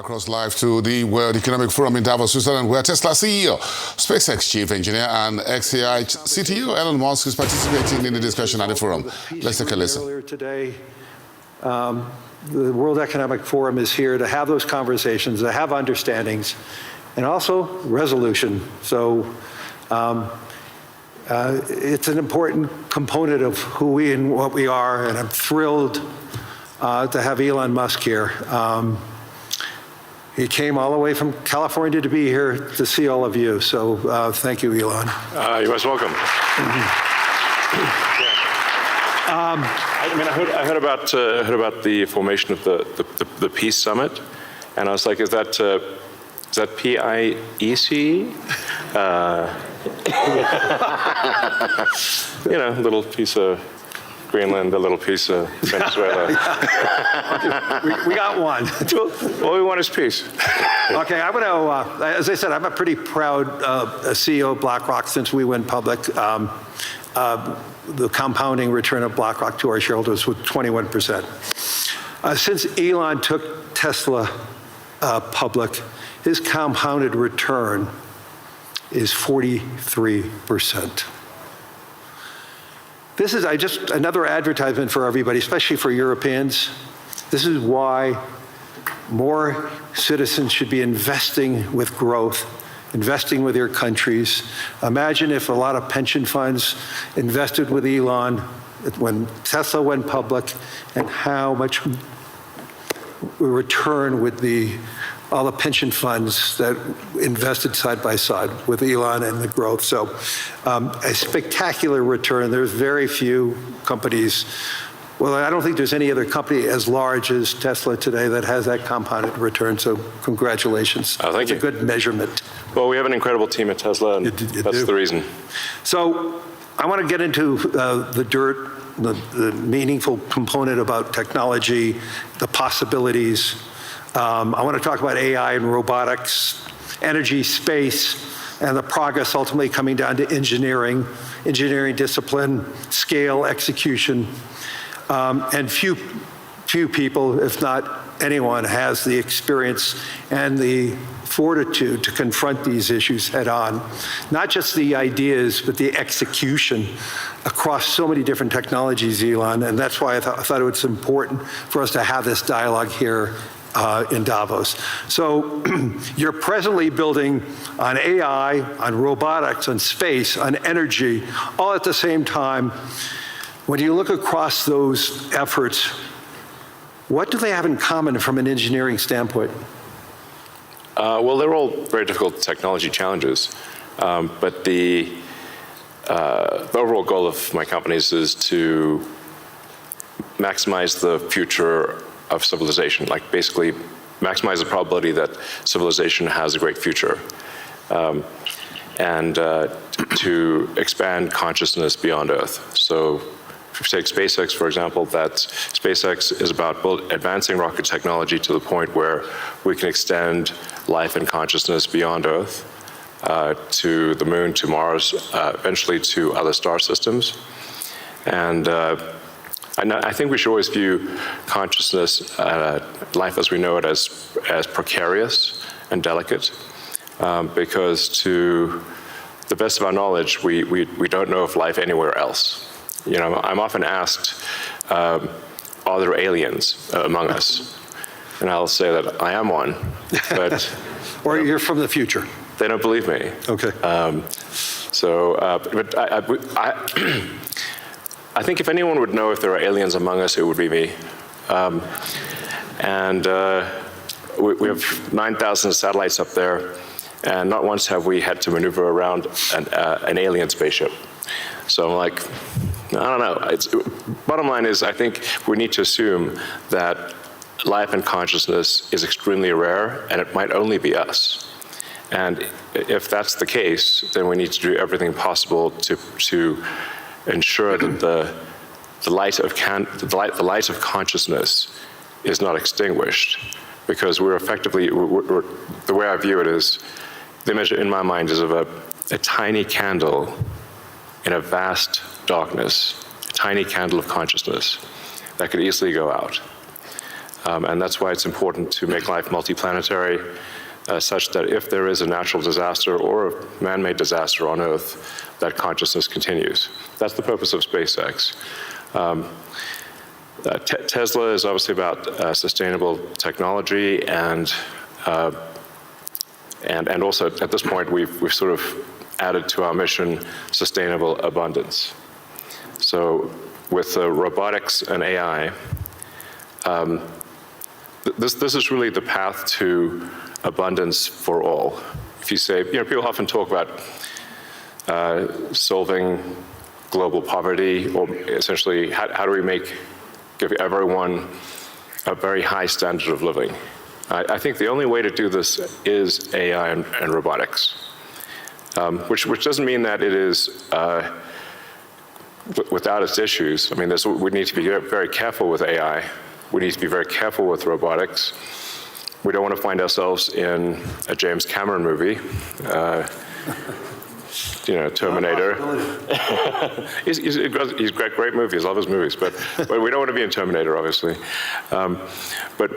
Across live to the World Economic Forum in Davos, Switzerland, where Tesla CEO, SpaceX chief engineer, and XAI CTO Elon Musk is participating in the discussion at the forum. Let's take a listen. Earlier today, the World Economic Forum is here to have those conversations, to have understandings, and also resolution. So it's an important component of who we and what we are, and I'm thrilled to have Elon Musk here. He came all the way from California to be here to see all of you. So thank you, Elon. You're most welcome. I heard about the formation of the Peace Summit, and I was like, is that PIEC? You know, a little piece of Greenland, a little piece of Venezuela. we got one. All we want is peace. Okay, I'm going to, as I said, I'm a pretty proud CEO of BlackRock since we went public. The compounding return of BlackRock to our shareholders was 21%. Since Elon took Tesla public, his compounded return is 43%. This is just another advertisement for everybody, especially for Europeans. This is why more citizens should be investing with growth, investing with their countries. Imagine if a lot of pension funds invested with Elon when Tesla went public, and how much return would all the pension funds that invested side by side with Elon and the growth. So a spectacular return. There's very few companies. Well, I don't think there's any other company as large as Tesla today that has that compounded return. So congratulations. Oh, thank you. It's a good measurement. Well, we have an incredible team at Tesla, and that's the reason. So I want to get into the dirt, the meaningful component about technology, the possibilities. I want to talk about AI and robotics, energy, space, and the progress ultimately coming down to engineering discipline, scale, execution. And few people, if not anyone, has the experience and the fortitude to confront these issues head on. Not just the ideas, but the execution across so many different technologies, Elon. And that's why I thought it was important for us to have this dialogue here in Davos. So you're presently building on AI, on robotics, on space, on energy, all at the same time. When you look across those efforts, what do they have in common from an engineering standpoint? Well, they're all very difficult technology challenges, but the overall goal of my companies is to maximize the future of civilization, like basically maximize the probability that civilization has a great future, and to expand consciousness beyond Earth. So if you take SpaceX, for example, that SpaceX is about advancing rocket technology to the point where we can extend life and consciousness beyond Earth, to the moon, to Mars, eventually to other star systems. And I think we should always view consciousness, life as we know it, as precarious and delicate, because to the best of our knowledge, we don't know of life anywhere else. You know, I'm often asked, are there aliens among us? And I'll say that I am one, but... Or you're from the future. They don't believe me. Okay. But I think if anyone would know if there are aliens among us, it would be me. We have 9,000 satellites up there, and not once have we had to maneuver around an alien spaceship. So I'm like, I don't know. Bottom line is, I think we need to assume that life and consciousness is extremely rare, and it might only be us. And if that's the case, then we need to do everything possible to ensure that the light of consciousness is not extinguished, because we're effectively, the way I view it is, the image in my mind is of a tiny candle in a vast darkness, a tiny candle of consciousness that could easily go out. And that's why it's important to make life multiplanetary, such that if there is a natural disaster or a man-made disaster on Earth, that consciousness continues. That's the purpose of SpaceX. Tesla is obviously about sustainable technology, and also at this point we've sort of added to our mission sustainable abundance. So with robotics and AI, this is really the path to abundance for all. If you say, people often talk about solving global poverty, or essentially how do we give everyone a very high standard of living. I think the only way to do this is AI and robotics, which doesn't mean that it is without its issues. I mean, we need to be very careful with AI. We need to be very careful with robotics. We don't want to find ourselves in a James Cameron movie, Terminator. He's got great movies, love his movies, but we don't want to be in Terminator, obviously. But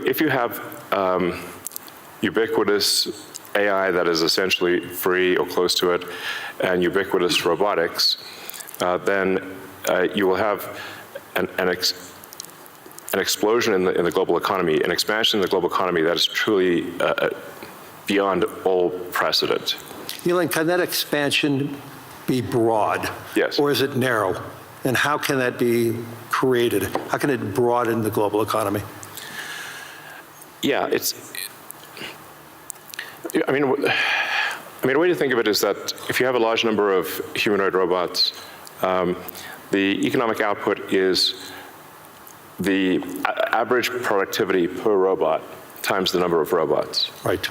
if you have ubiquitous AI that is essentially free or close to it, and ubiquitous robotics, then you will have an explosion in the global economy, an expansion in the global economy that is truly beyond all precedent. Elon, can that expansion be broad? Yes. Or is it narrow? And how can that be created? How can it broaden the global economy? Yeah, I mean, a way to think of it is that if you have a large number of humanoid robots, the economic output is the average productivity per robot times the number of robots. Right.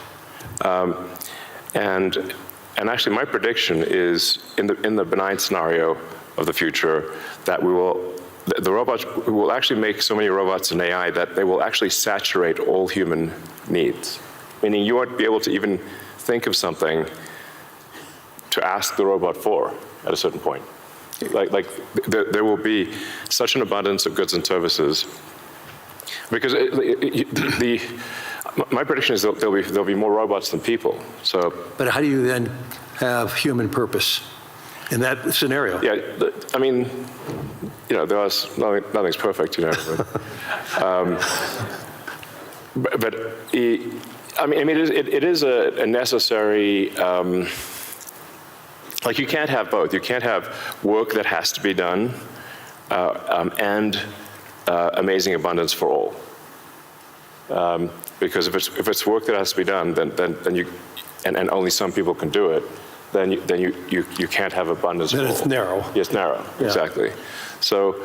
And actually, my prediction is in the benign scenario of the future that the robots will actually make so many robots and AI that they will actually saturate all human needs. Meaning you won't be able to even think of something to ask the robot for at a certain point. Like there will be such an abundance of goods and services, because my prediction is that there'll be more robots than people. So, but how do you then have human purpose in that scenario? Yeah, I mean, nothing's perfect, but it is a necessary. Like, you can't have both. You can't have work that has to be done and amazing abundance for all. Because if it's work that has to be done, then you and only some people can do it, then you can't have abundance for all. Then it's narrow. Yeah, it's narrow, yeah. Exactly. So,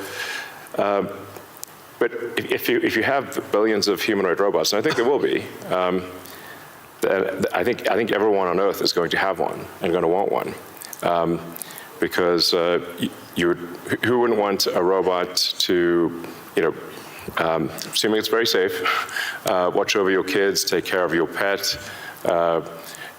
but if you have billions of humanoid robots, and I think there will be, I think everyone on Earth is going to have one and going to want one. Because who wouldn't want a robot to, assuming it's very safe, watch over your kids, take care of your pet.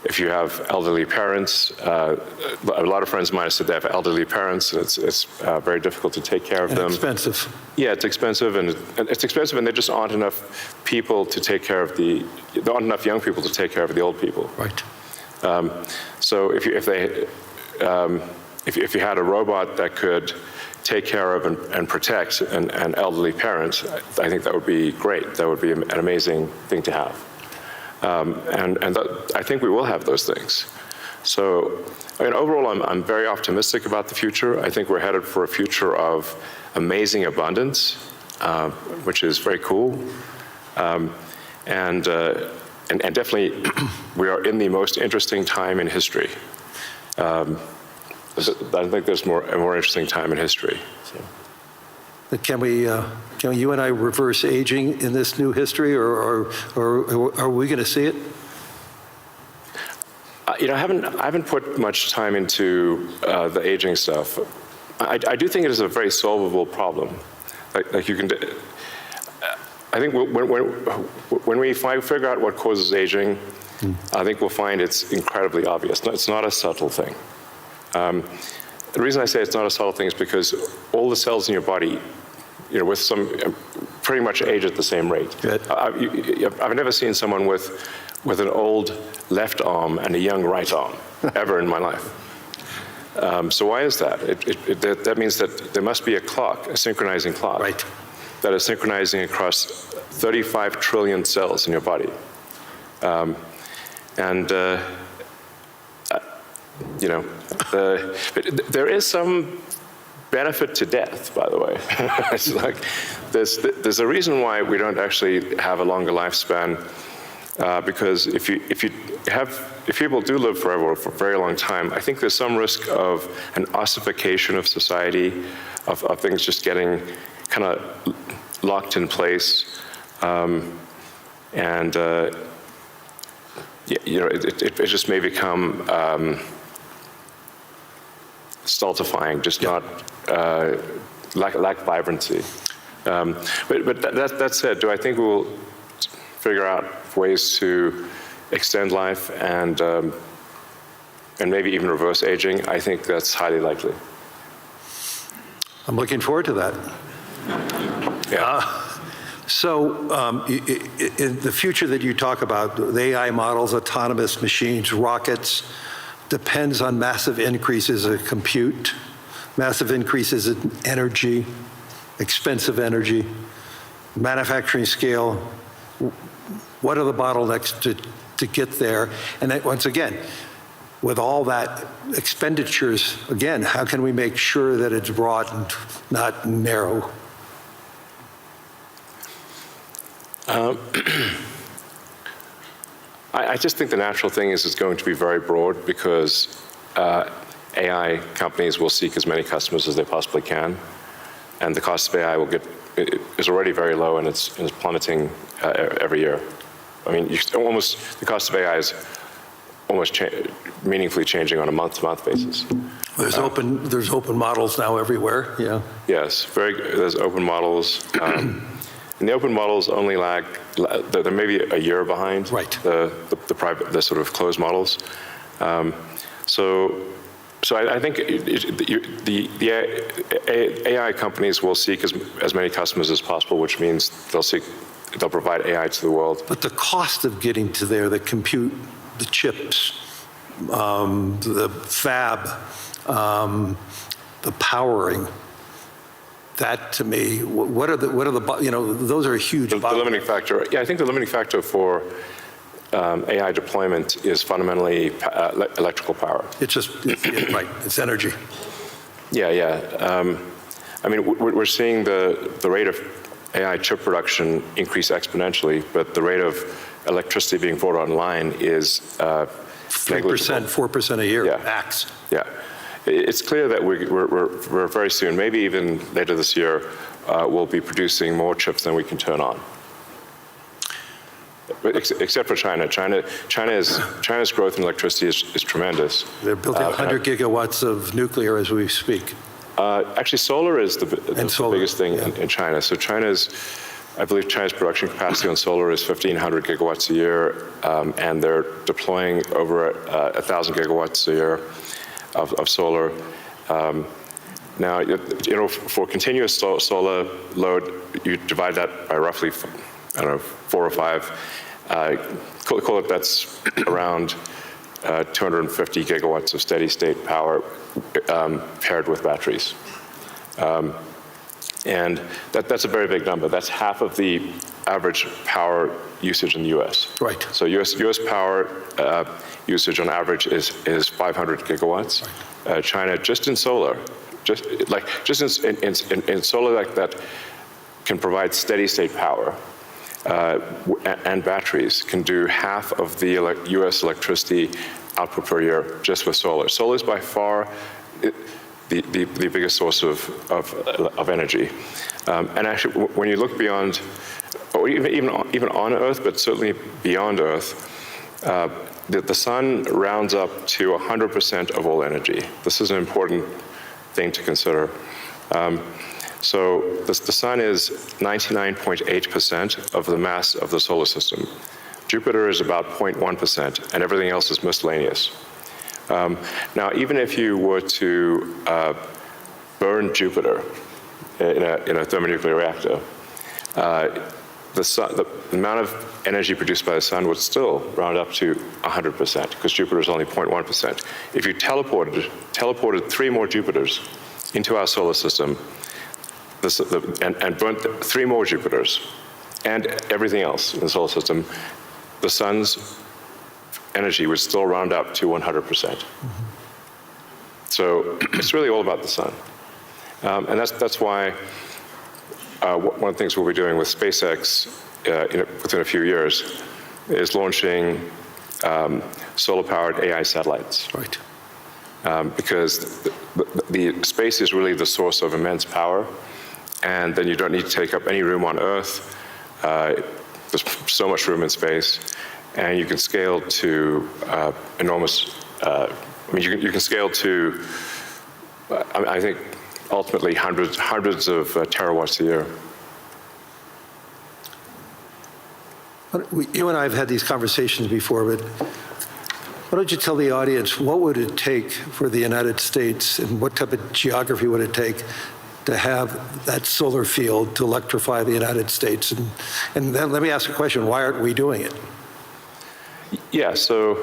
If you have elderly parents, a lot of friends of mine have said they have elderly parents, and it's very difficult to take care of them. Expensive. Yeah, it's expensive, and there just aren't enough people to take care of there aren't enough young people to take care of the old people. Right. So if you had a robot that could take care of and protect an elderly parent, I think that would be great. That would be an amazing thing to have. I think we will have those things. So, overall, I'm very optimistic about the future. I think we're headed for a future of amazing abundance, which is very cool. And definitely, we are in the most interesting time in history. I think there's a more interesting time in history. So. Can you and I reverse aging in this new history, or are we going to see it? I haven't put much time into the aging stuff. I do think it is a very solvable problem. Like you can. I think when we figure out what causes aging, I think we'll find it's incredibly obvious. It's not a subtle thing. The reason I say it's not a subtle thing is because all the cells in your body with some pretty much age at the same rate. I've never seen someone with an old left arm and a young right arm ever in my life. So why is that? That means that there must be a clock, a synchronizing clock, Right. that is synchronizing across 35 trillion cells in your body. There is some benefit to death, by the way. It's like there's a reason why we don't actually have a longer lifespan, because if people do live forever for a very long time, I think there's some risk of an ossification of society, of things just getting kind of locked in place, it just may become stultifying, just not lack vibrancy. But that said, do I think we'll figure out ways to extend life and maybe even reverse aging? I think that's highly likely. I'm looking forward to that. Yeah. So in the future that you talk about, the AI models, autonomous machines, rockets, depends on massive increases in compute, massive increases in energy, expensive energy, manufacturing scale. What are the bottlenecks to get there? And then, once again, with all that expenditures, again, how can we make sure that it's broad and not narrow? I just think the natural thing is it's going to be very broad, because AI companies will seek as many customers as they possibly can, and the cost of AI is already very low, and it's plummeting every year. I mean, the cost of AI is almost meaningfully changing on a month-to-month basis. There's open models now everywhere. Yeah. Yes, there's open models. And the open models only lag, they're maybe a year behind the private, the sort of closed models. So I think the AI companies will seek as many customers as possible, which means they'll provide AI to the world. But the cost of getting to there, the compute, the chips, the fab, the powering, that to me, what are the those are huge. The limiting factor, yeah, I think the limiting factor for AI deployment is fundamentally electrical power. It's right, it's energy. Yeah. I mean, we're seeing the rate of AI chip production increase exponentially, but the rate of electricity being brought online is 3%, 4% a year, max. Yeah. It's clear that we're very soon, maybe even later this year, we'll be producing more chips than we can turn on. But except for China. China's growth in electricity is tremendous. They're building 100 gigawatts of nuclear as we speak. Actually, solar is the biggest thing in China. So I believe China's production capacity on solar is 1,500 gigawatts a year, and they're deploying over 1,000 gigawatts a year of solar. Now, for continuous solar load, you divide that by roughly, 4 or 5. Call it that's around 250 gigawatts of steady state power paired with batteries. And that's a very big number. That's half of the average power usage in the U.S. Right. So U.S. power usage on average is 500 gigawatts. Right. China, just in solar, in solar that can provide steady state power and batteries, can do half of the U.S. electricity output per year just with solar. Solar is by far the biggest source of energy. And actually, when you look beyond, or even on Earth, but certainly beyond Earth, the sun rounds up to 100% of all energy. This is an important thing to consider. So the sun is 99.8% of the mass of the solar system. Jupiter is about 0.1%, and everything else is miscellaneous. Now, even if you were to burn Jupiter in a thermonuclear reactor, the amount of energy produced by the sun would still round up to 100%, because Jupiter is only 0.1%. If you teleported 3 more Jupiters into our solar system, and burnt 3 more Jupiters, and everything else in the solar system, the sun's energy would still round up to 100%. So it's really all about the sun. And that's why one of the things we'll be doing with SpaceX within a few years is launching solar-powered AI satellites. Right. Because the space is really the source of immense power, and then you don't need to take up any room on Earth. There's so much room in space, and you can scale to enormous. I mean, you can scale to, I think, ultimately hundreds of terawatts a year. You and I have had these conversations before, but why don't you tell the audience, what would it take for the United States, and what type of geography would it take to have that solar field to electrify the United States? And then let me ask a question, why aren't we doing it? Yeah, so,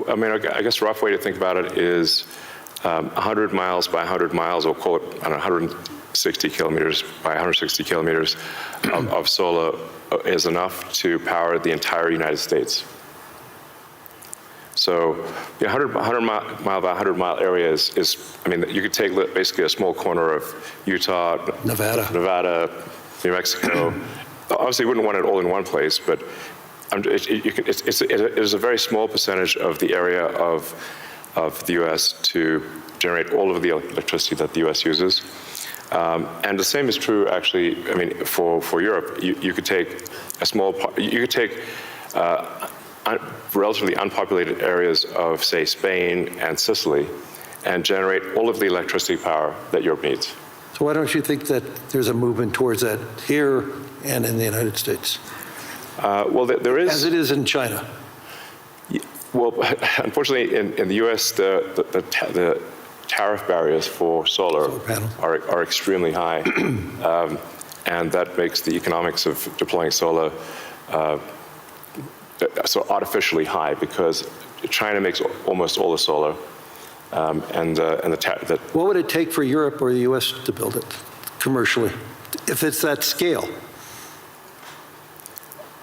I mean, I guess a rough way to think about it is 100 miles by 100 miles, or call it, I don't know, 160 kilometers by 160 kilometers of solar is enough to power the entire United States. So the 100 mile by 100 mile area is, I mean, you could take basically a small corner of Utah, Nevada, New Mexico. Obviously, you wouldn't want it all in one place, but it is a very small percentage of the area of the U.S. to generate all of the electricity that the U.S. uses. And the same is true, actually, I mean, for Europe. You could take a small, you could take relatively unpopulated areas of, say, Spain and Sicily, and generate all of the electricity power that Europe needs. So why don't you think that there's a movement towards that here and in the United States? Well, there is. As it is in China. Well, unfortunately, in the U.S., the tariff barriers for solar are extremely high, and that makes the economics of deploying solar so artificially high, because China makes almost all the solar, What would it take for Europe or the U.S. to build it commercially, if it's that scale?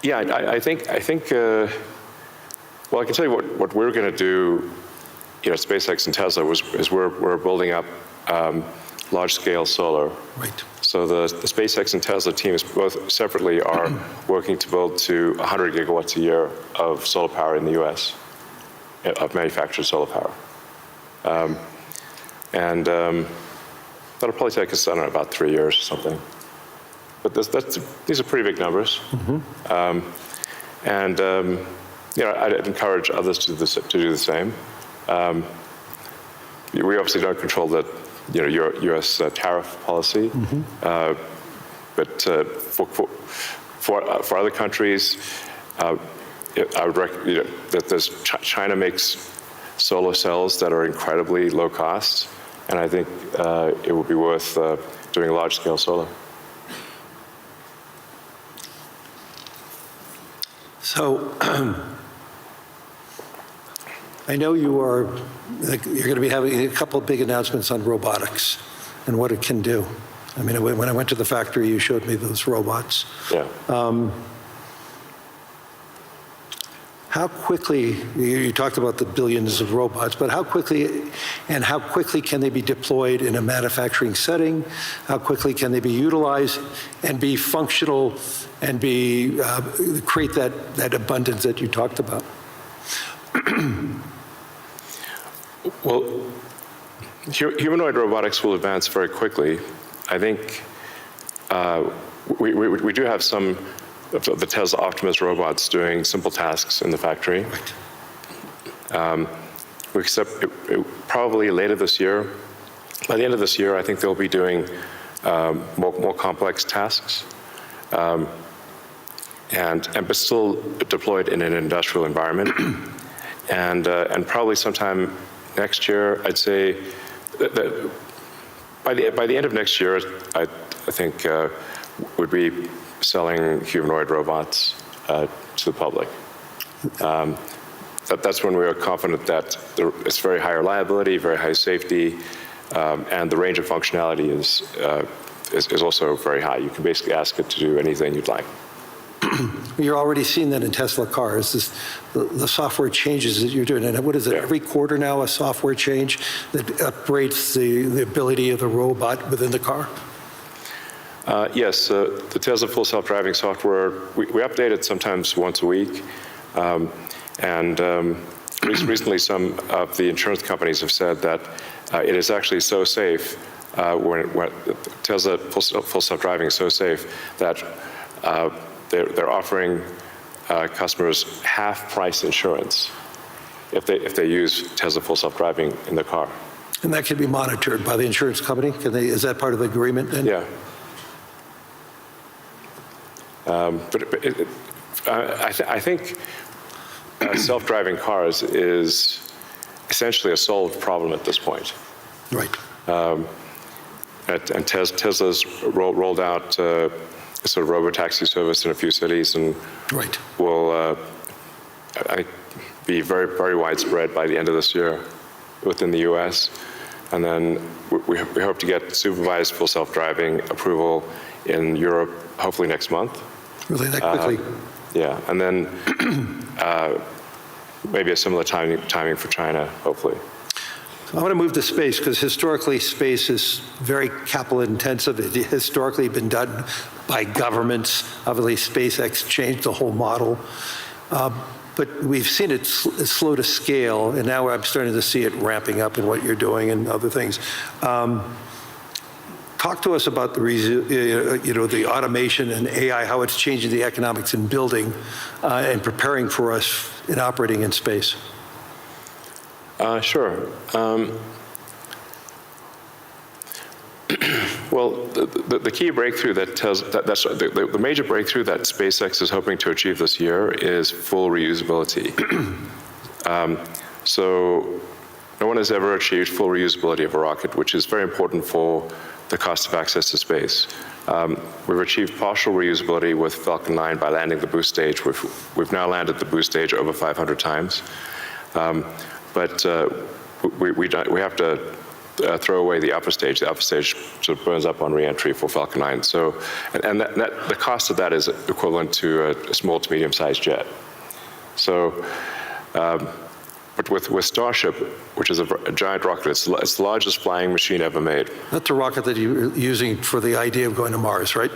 Yeah, I think. Well, I can tell you what we're going to do, SpaceX and Tesla is we're building up large-scale solar. Right. So the SpaceX and Tesla teams both separately are working to build to 100 gigawatts a year of solar power in the U.S., of manufactured solar power. That'll probably take us, I don't know, about 3 years or something. But these are pretty big numbers. I'd encourage others to do the same. We obviously don't control the U.S. Tariff policy, but for other countries, I would recommend that China makes solar cells that are incredibly low cost, and I think it would be worth doing large-scale solar. So I know you're going to be having a couple of big announcements on robotics and what it can do. I mean, when I went to the factory, you showed me those robots. Yeah. How quickly, you talked about the billions of robots, but how quickly can they be deployed in a manufacturing setting? How quickly can they be utilized and be functional and create that abundance that you talked about? Well, humanoid robotics will advance very quickly. I think we do have some of the Tesla Optimus robots doing simple tasks in the factory. We accept probably later this year. By the end of this year, I think they'll be doing more complex tasks, but still deployed in an industrial environment. And probably sometime next year, I'd say that by the end of next year, I think, would be selling humanoid robots to the public. That's when we are confident that it's very high reliability, very high safety, and the range of functionality is also very high. You can basically ask it to do anything you'd like. You're already seeing that in Tesla cars, the software changes that you're doing. And what is it, every quarter now, a software change that upgrades the ability of the robot within the car? Yes, the Tesla full self-driving software, we update it sometimes once a week. Recently, some of the insurance companies have said that it is actually so safe, when Tesla full self-driving is so safe that they're offering customers half-price insurance if they use Tesla full self-driving in their car. And that can be monitored by the insurance company? Is that part of the agreement then? Yeah. I think self-driving cars is essentially a solved problem at this point. Right. And Tesla's rolled out a sort of robotaxi service in a few cities, and right. will I think be very, very widespread by the end of this year within the U.S. And then we hope to get supervised full self-driving approval in Europe hopefully next month. Really, that quickly? Yeah, and then maybe a similar timing for China, hopefully. I want to move to space because historically space is very capital intensive. It historically been done by governments. Obviously, SpaceX changed the whole model. But we've seen it slow to scale, and now I'm starting to see it ramping up in what you're doing and other things. Talk to us about the automation and AI, how it's changing the economics in building and preparing for us in operating in space. Sure. Well, the key breakthrough the major breakthrough that SpaceX is hoping to achieve this year is full reusability. So no one has ever achieved full reusability of a rocket, which is very important for the cost of access to space. We've achieved partial reusability with Falcon 9 by landing the boost stage. We've now landed the boost stage over 500 times. But we have to throw away the upper stage. The upper stage sort of burns up on reentry for Falcon 9. So, and the cost of that is equivalent to a small to medium-sized jet. So, but with Starship, which is a giant rocket, it's the largest flying machine ever made. That's a rocket that you're using for the idea of going to Mars, right?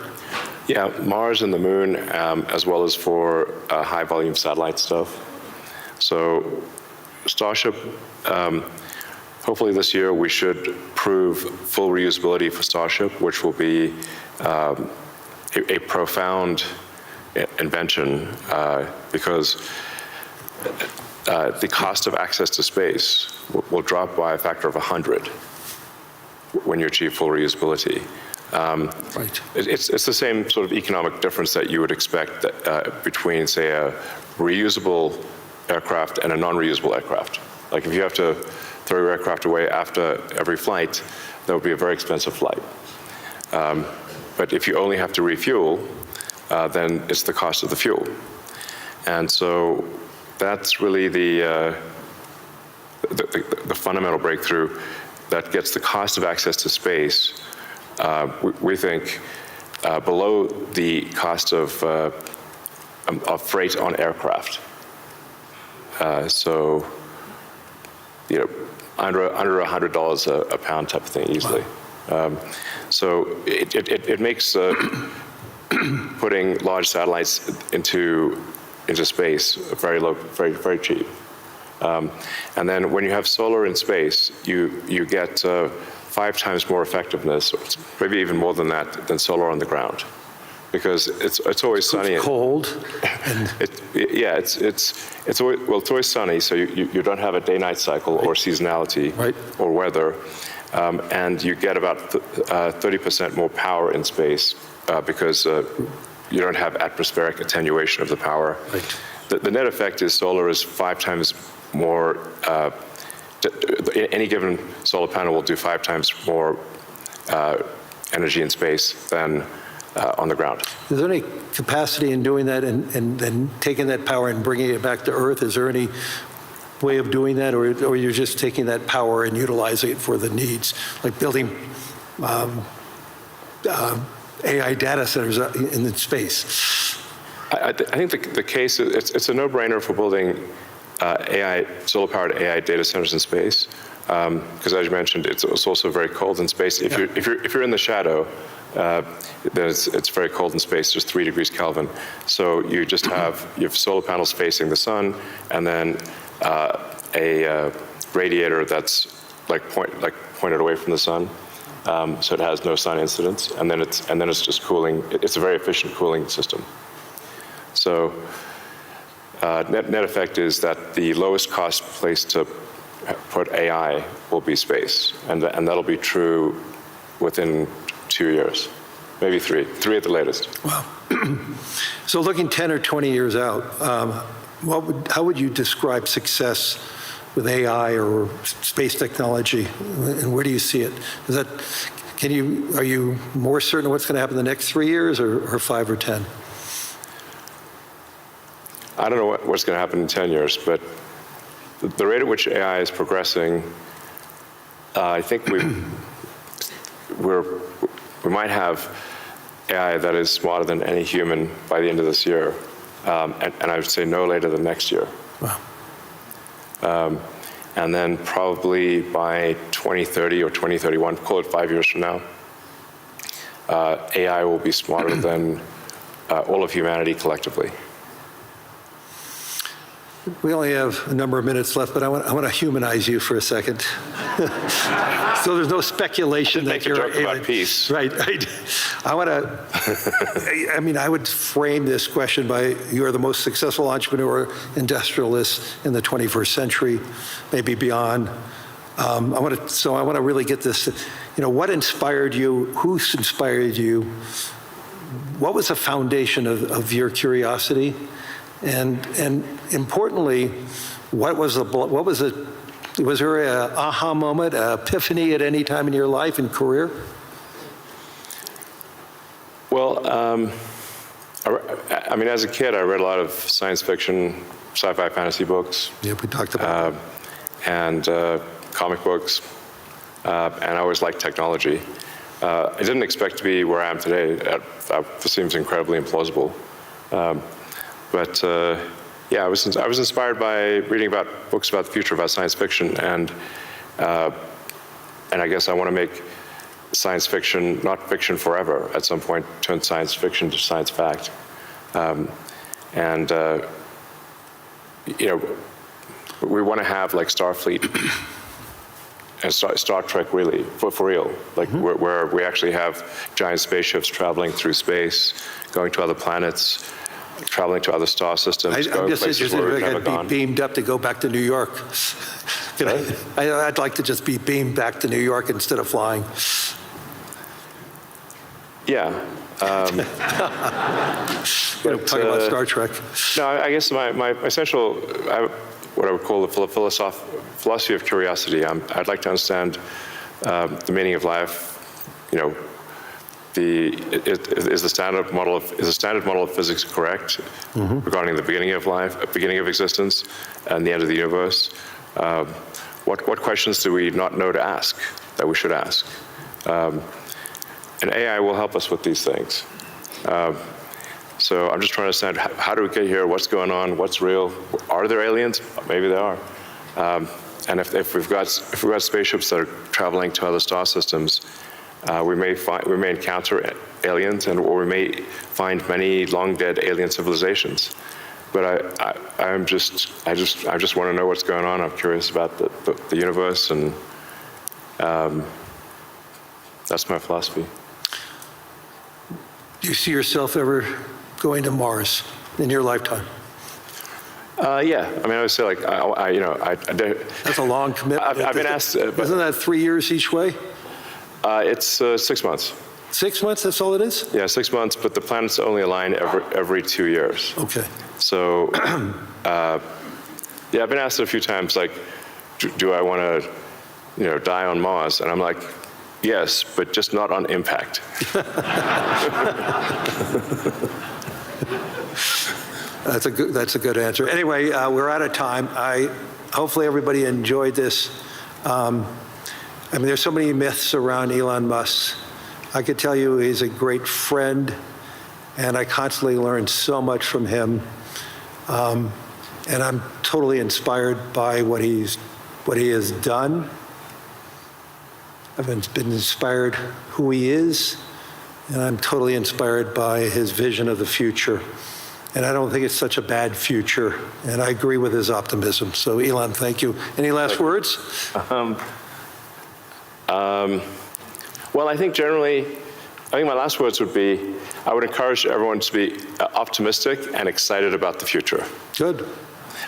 Yeah, Mars and the Moon, as well as for high-volume satellite stuff. So Starship, hopefully this year we should prove full reusability for Starship, which will be a profound invention because the cost of access to space will drop by a factor of 100 when you achieve full reusability. Right. It's the same sort of economic difference that you would expect between, say, a reusable aircraft and a non-reusable aircraft. Like if you have to throw your aircraft away after every flight, that would be a very expensive flight. But if you only have to refuel, then it's the cost of the fuel. And so that's really the fundamental breakthrough that gets the cost of access to space, we think, below the cost of freight on aircraft. So, you know, under $100 a pound type of thing easily. Wow. So it makes putting large satellites into space very low, very cheap. And then when you have solar in space, you get 5 times more effectiveness, maybe even more than that, than solar on the ground, because it's always sunny. It's cold. It's always sunny, so you don't have a day-night cycle or seasonality or weather, and you get about 30% more power in space because you don't have atmospheric attenuation of the power. Right. The net effect is solar is 5 times more. Any given solar panel will do 5 times more energy in space than on the ground. Is there any capacity in doing that and then taking that power and bringing it back to Earth? Is there any way of doing that, or you're just taking that power and utilizing it for the needs, like building AI data centers in space? I think the case, it's a no-brainer for building solar-powered AI data centers in space, because as you mentioned, it's also very cold in space. If you're in the shadow, then it's very cold in space, just 3 degrees Kelvin. So you just have solar panels facing the sun, and then a radiator that's pointed away from the sun, so it has no sun incidence, and then it's just cooling. It's a very efficient cooling system. So net effect is that the lowest cost place to put AI will be space, and that'll be true within 2 years, maybe 3 at the latest. Wow. So looking 10 or 20 years out, how would you describe success with AI or space technology, and where do you see it? Are you more certain what's going to happen in the next 3 years, or 5 or 10? I don't know what's going to happen in 10 years, but the rate at which AI is progressing, I think we might have AI that is smarter than any human by the end of this year, and I would say no later than next year. Wow. And then probably by 2030 or 2031, call it 5 years from now, AI will be smarter than all of humanity collectively. We only have a number of minutes left, but I want to humanize you for a second. So there's no speculation that you're a joke about peace. Right. I would frame this question by, you are the most successful entrepreneur, industrialist in the 21st century, maybe beyond. I want to really get this. What inspired you? Who inspired you? What was the foundation of your curiosity? And importantly, was there an aha moment, an epiphany at any time in your life and career? Well, as a kid, I read a lot of science fiction, sci-fi, fantasy books. Yeah, we talked about and comic books, and I always liked technology. I didn't expect to be where I am today. That seems incredibly implausible. But I was inspired by reading about books about the future, about science fiction, and I guess I want to make science fiction not fiction forever. At some point, turn science fiction to science fact, we want to have like Starfleet and Star Trek, really, for real, like where we actually have giant spaceships traveling through space, going to other planets, traveling to other star systems. I'm just interested if I could be beamed up to go back to New York. I'd like to just be beamed back to New York instead of flying. Yeah. Talking about Star Trek. No, I guess my essential, what I would call the philosophy of curiosity. I'd like to understand the meaning of life. Is the standard model of physics correct regarding the beginning of life, beginning of existence, and the end of the universe? What questions do we not know to ask that we should ask? And AI will help us with these things. So I'm just trying to understand, how do we get here? What's going on? What's real? Are there aliens? Maybe there are. And if we've got spaceships that are traveling to other star systems, we may encounter aliens, or we may find many long dead alien civilizations. But I just want to know what's going on. I'm curious about the universe, and that's my philosophy. Do you see yourself ever going to Mars in your lifetime? Yeah, I would say like That's a long commitment. I've been asked. Isn't that 3 years each way? It's 6 months. 6 months, that's all it is? Yeah, 6 months, but the planets only align every 2 years. Okay. So, I've been asked it a few times, like, do I want to, die on Mars? And I'm like, Yes, but just not on impact. That's a good answer. Anyway, we're out of time. Hopefully everybody enjoyed this. I mean, there's so many myths around Elon Musk. I could tell you he's a great friend, and I constantly learn so much from him. And I'm totally inspired by what he has done. I've been inspired who he is, and I'm totally inspired by his vision of the future. And I don't think it's such a bad future, and I agree with his optimism. So, Elon, thank you. Any last words? Well, I think my last words would be, I would encourage everyone to be optimistic and excited about the future. Good.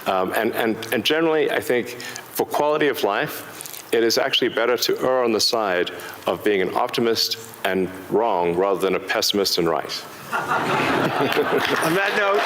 And generally, I think for quality of life, it is actually better to err on the side of being an optimist and wrong rather than a pessimist and right. On that note,